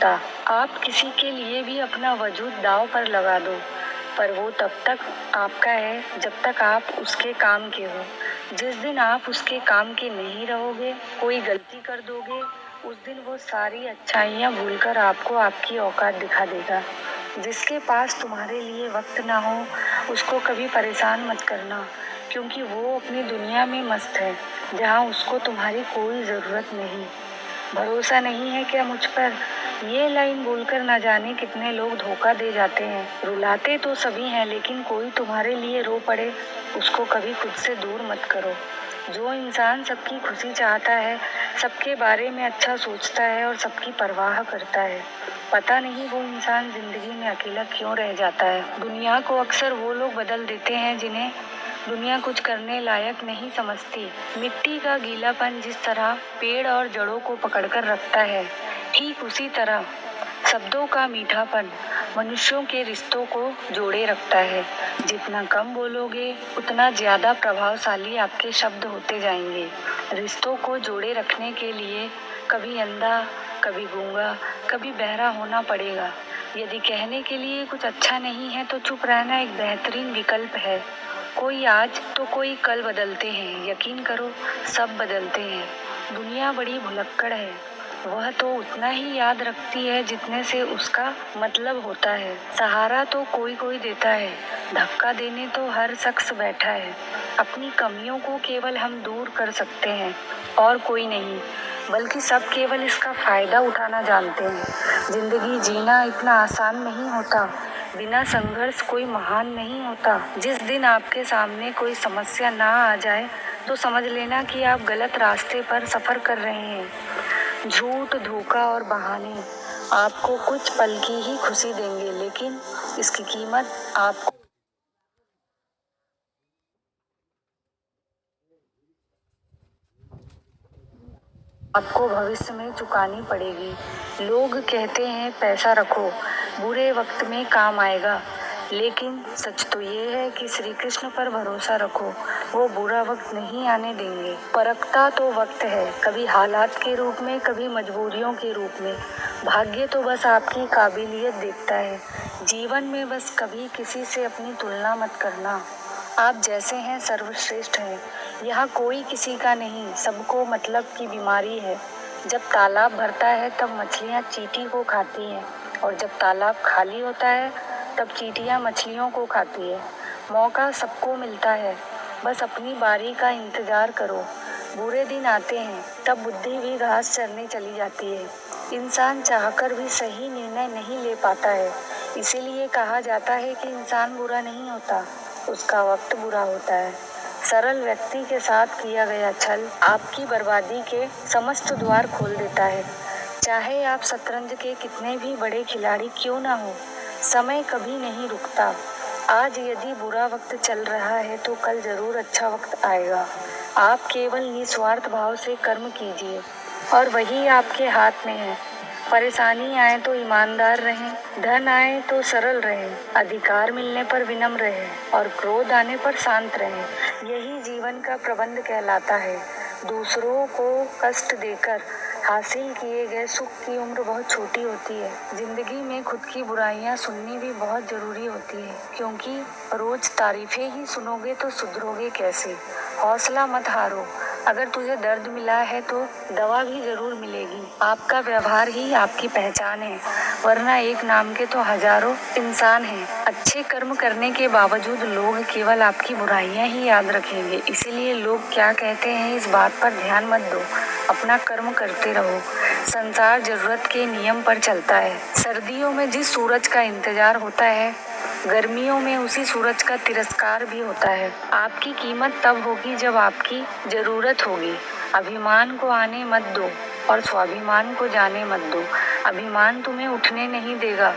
होता। आप किसी के लिए भी अपना वजूद दांव पर लगा दो, पर वो तब तक आपका है जब तक आप उसके काम के हो। जिस दिन आप उसके काम के नहीं रहोगे, कोई गलती कर दोगे, उस दिन वो सारी अच्छाइयाँ भूलकर आपको आपकी औकात दिखा देगा। जिसके पास तुम्हारे लिए वक्त ना हो, उसको कभी परेशान मत करना, क्योंकि वो अपनी दुनिया में मस्त है, जहाँ उसको तुम्हारी कोई ज़रूरत नहीं। भरोसा नहीं है क्या मुझ पर? ये लाइन बोलकर न जाने कितने लोग धोखा दे जाते हैं। रुलाते तो सभी हैं, लेकिन कोई तुम्हारे लिए रो पड़े, उसको कभी खुद से दूर मत करो। जो इंसान सबकी खुशी चाहता है, सबके बारे में अच्छा सोचता है और सबकी परवाह करता है, पता नहीं वो इंसान जिंदगी में अकेला क्यों रह जाता है। दुनिया को अक्सर वो लोग बदल देते हैं जिन्हें दुनिया कुछ करने लायक नहीं समझती। मिट्टी का गीलापन जिस तरह पेड़ और जड़ों को पकड़कर रखता है, ठीक उसी तरह शब्दों का मीठापन मनुष्यों के रिश्तों को जोड़े रखता है। जितना कम बोलोगे, उतना ज्यादा प्रभावशाली आपके शब्द होते जाएंगे। रिश्तों को जोड़े रखने के लिए कभी अंधा, कभी गूंगा, कभी बहरा होना पड़ेगा। यदि कहने के लिए कुछ अच्छा नहीं है तो चुप रहना एक बेहतरीन विकल्प है। कोई आज तो कोई कल बदलते हैं, यकीन करो सब बदलते हैं। दुनिया बड़ी भुलक्कड़ है, वह तो उतना ही याद रखती है जितने से उसका मतलब होता है। सहारा तो कोई कोई देता है, धक्का देने तो हर शख्स बैठा है। अपनी कमियों को केवल हम दूर कर सकते हैं और कोई नहीं, बल्कि सब केवल इसका फायदा उठाना जानते हैं। जिंदगी जीना इतना आसान नहीं होता, बिना संघर्ष कोई महान नहीं होता। जिस दिन आपके सामने कोई समस्या ना आ जाए तो समझ लेना कि आप गलत रास्ते पर सफर कर रहे हैं। झूठ, धोखा और बहाने आपको कुछ पल की ही खुशी देंगे, लेकिन इसकी कीमत आपको भविष्य में चुकानी पड़ेगी। लोग कहते हैं पैसा रखो, बुरे वक्त में काम आएगा, लेकिन सच तो ये है कि श्री कृष्ण पर भरोसा रखो, वो बुरा वक्त नहीं आने देंगे। परखता तो वक्त है, कभी हालात के रूप में, कभी मजबूरियों के रूप में। भाग्य तो बस आपकी काबिलियत देखता है। जीवन में बस कभी किसी से अपनी तुलना मत करना। आप जैसे हैं सर्वश्रेष्ठ हैं, यहाँ कोई किसी का नहीं, सबको मतलब की बीमारी है। जब तालाब भरता है तब मछलियाँ चींटी को खाती हैं, और जब तालाब खाली होता है तब चींटियाँ मछलियों को खाती है। मौका सबको मिलता है, बस अपनी बारी का इंतजार करो। बुरे दिन आते हैं, तब बुद्धि भी घास चरने चली जाती है। इंसान चाहकर भी सही निर्णय नहीं ले पाता है, इसीलिए कहा जाता है कि इंसान बुरा नहीं होता, उसका वक्त बुरा होता है। सरल व्यक्ति के साथ किया गया छल आपकी बर्बादी के समस्त द्वार खोल देता है। चाहे आप शतरंज के कितने भी बड़े खिलाड़ी क्यों ना हो, समय कभी नहीं रुकता। आज यदि बुरा वक्त चल रहा है तो कल जरूर अच्छा वक्त आएगा। आप केवल निस्वार्थ भाव से कर्म कीजिए और वही आपके हाथ में है। परेशानी आए तो ईमानदार रहें, धन आए तो सरल रहें, अधिकार मिलने पर विनम्र रहें और क्रोध आने पर शांत रहें। यही जीवन का प्रबंध कहलाता है। दूसरों को कष्ट देकर हासिल किए गए सुख की उम्र बहुत छोटी होती है। जिंदगी में खुद की बुराइयां सुननी भी बहुत जरूरी होती है, क्योंकि रोज तारीफें ही सुनोगे तो सुधरोगे कैसे। हौसला मत हारो, अगर तुझे दर्द मिला है तो दवा भी जरूर मिलेगी। आपका व्यवहार ही आपकी पहचान है, वरना एक नाम के तो हजारों इंसान हैं। अच्छे कर्म करने के बावजूद लोग केवल आपकी बुराइयां ही याद रखेंगे, इसीलिए लोग क्या कहते हैं इस बात पर ध्यान मत दो, अपना कर्म करते रहो। संसार जरूरत के नियम पर चलता है। सर्दियों में जिस सूरज का इंतजार होता है, गर्मियों में उसी सूरज का तिरस्कार भी होता है। आपकी कीमत तब होगी जब आपकी जरूरत होगी। अभिमान को आने मत दो और स्वाभिमान को जाने मत दो। अभिमान तुम्हें उठने नहीं देगा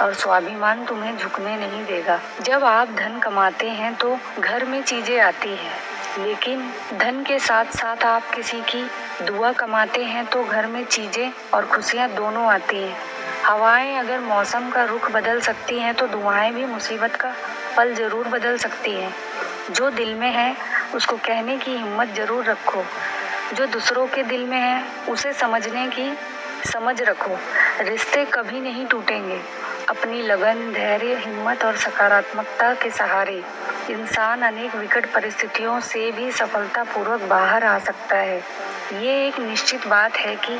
और स्वाभिमान तुम्हें झुकने नहीं देगा। जब आप धन कमाते हैं तो घर में चीजें आती हैं, लेकिन धन के साथ साथ आप किसी की दुआ कमाते हैं तो घर में चीजें और खुशियां दोनों आती हैं। हवाएं अगर मौसम का रुख बदल सकती हैं तो दुआएं भी मुसीबत का पल जरूर बदल सकती हैं। जो दिल में है उसको कहने की हिम्मत जरूर रखो, जो दूसरों के दिल में है उसे समझने की समझ रखो, रिश्ते कभी नहीं टूटेंगे। अपनी लगन, धैर्य, हिम्मत और सकारात्मकता के सहारे इंसान अनेक विकट परिस्थितियों से भी सफलतापूर्वक बाहर आ सकता है। ये एक निश्चित बात है कि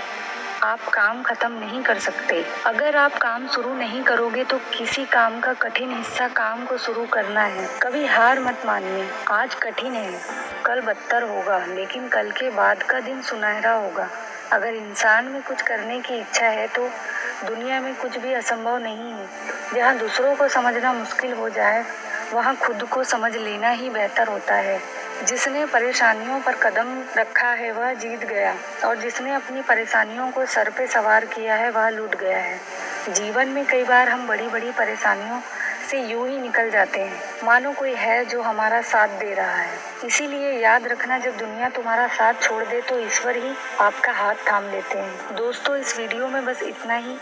आप काम खत्म नहीं कर सकते। अगर आप काम शुरू नहीं करोगे तो किसी काम का कठिन हिस्सा काम को शुरू करना है। कभी हार मत मानिए। आज कठिन है, कल बदतर होगा, लेकिन कल के बाद का दिन सुनहरा होगा। अगर इंसान में कुछ करने की इच्छा है तो दुनिया में कुछ भी असंभव नहीं है। जहाँ दूसरों को समझना मुश्किल हो जाए, वहाँ खुद को समझ लेना ही बेहतर होता है। जिसने परेशानियों पर कदम रखा है वह जीत गया, और जिसने अपनी परेशानियों को सर पे सवार किया है वह लूट गया है। जीवन में कई बार हम बड़ी बड़ी परेशानियों से यूं ही निकल जाते हैं, मानो कोई है जो हमारा साथ दे रहा है। इसीलिए याद रखना, जब दुनिया तुम्हारा साथ छोड़ दे तो ईश्वर ही आपका हाथ थाम लेते हैं। दोस्तों, इस वीडियो में बस इतना ही।